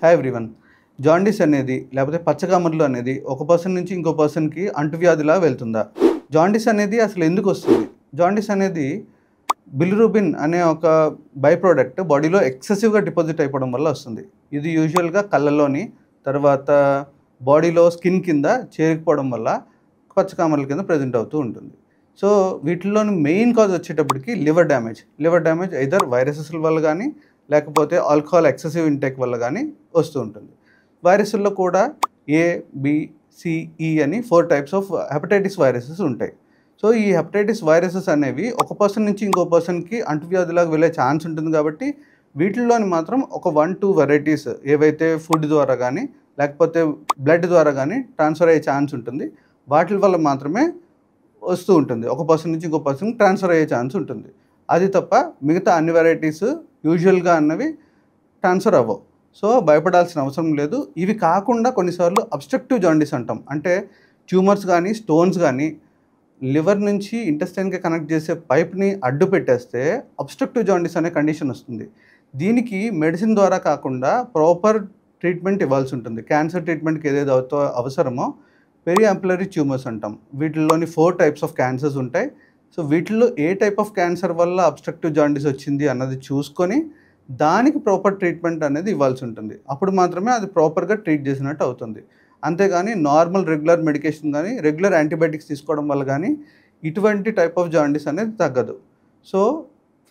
Hi everyone. Jaundice అనేది లేకపోతే పచ్చకామెర్లు అనేది ఒక పర్సన్ నుంచి ఇంకో పర్సన్కి అంటువ్యాధిలా వెళ్తుందా? జాండీస్ అనేది అసలు ఎందుకు వస్తుంది? జాండీస్ అనేది బిలిరూబిన్ అనే ఒక బై ప్రోడక్ట్ బాడీలో ఎక్సెసివ్గా డిపాజిట్ అయిపోవడం వల్ల వస్తుంది. ఇది యూజువల్గా కళ్ళల్లోని, తర్వాత బాడీలో స్కిన్ కింద చేరుకుపోవడం వల్ల పచ్చకామెర్ల కింద ప్రజెంట్ అవుతూ ఉంటుంది. సో వీటిల్లోని మెయిన్ కాజ్ వచ్చేటప్పటికి లివర్ డ్యామేజ్ ఐదర్ వైరసెస్ వల్ల కానీ లేకపోతే ఆల్కహాల్ ఎక్సెసివ్ ఇంటేక్ వల్ల కానీ వస్తూ ఉంటుంది. వైరస్ల్లో కూడా ఏ, బి, సి, ఈ అని 4 టైప్స్ ఆఫ్ హెపటైటిస్ వైరసెస్ ఉంటాయి. సో ఈ హెపటైటిస్ వైరసెస్ అనేవి ఒక పర్సన్ నుంచి ఇంకో పర్సన్కి అంటువ్యాధిలాగా వెళ్ళే ఛాన్స్ ఉంటుంది. కాబట్టి వీటిల్లోని మాత్రం ఒక 1-2 వెరైటీస్ ఏవైతే ఫుడ్ ద్వారా కానీ లేకపోతే బ్లడ్ ద్వారా కానీ ట్రాన్స్ఫర్ అయ్యే ఛాన్స్ ఉంటుంది. వాటి వల్ల మాత్రమే వస్తూ ఉంటుంది. ఒక పర్సన్ నుంచి ఇంకో పర్సన్కి ట్రాన్స్ఫర్ అయ్యే ఛాన్స్ ఉంటుంది. అది తప్ప మిగతా అన్ని వెరైటీస్ యూజువల్గా అన్నవి ట్రాన్స్ఫర్ అవ్వవు. సో భయపడాల్సిన అవసరం లేదు. ఇవి కాకుండా కొన్నిసార్లు అబ్స్ట్రక్టివ్ జాండీస్ అంటాం. అంటే ట్యూమర్స్ కానీ స్టోన్స్ కానీ లివర్ నుంచి ఇంటెస్టైన్కి కనెక్ట్ చేసే పైప్ని అడ్డు పెట్టేస్తే అబ్స్ట్రక్టివ్ జాండీస్ అనే కండిషన్ వస్తుంది. దీనికి మెడిసిన్ ద్వారా కాకుండా ప్రాపర్ ట్రీట్మెంట్ ఇవ్వాల్సి ఉంటుంది. క్యాన్సర్ ట్రీట్మెంట్కి ఏదైతే అవసరమో పెరియాంపులరీ ట్యూమర్స్ అంటాం. వీటిల్లోని 4 టైప్స్ ఆఫ్ క్యాన్సర్స్ ఉంటాయి. సో వీటిల్లో ఏ టైప్ ఆఫ్ క్యాన్సర్ వల్ల అబ్స్ట్రక్టివ్ జాండీస్ వచ్చింది అన్నది చూసుకొని దానికి ప్రాపర్ ట్రీట్మెంట్ అనేది ఇవ్వాల్సి ఉంటుంది. అప్పుడు మాత్రమే అది ప్రాపర్గా ట్రీట్ చేసినట్టు అవుతుంది. అంతేగాని నార్మల్ రెగ్యులర్ మెడికేషన్ కానీ రెగ్యులర్ యాంటీబయాటిక్స్ తీసుకోవడం వల్ల కానీ ఇటువంటి టైప్ ఆఫ్ జాండీస్ అనేది తగ్గదు. So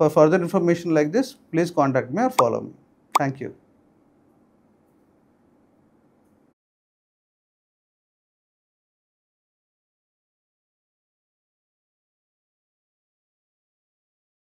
for further information like this please contact me or follow me. Thank you.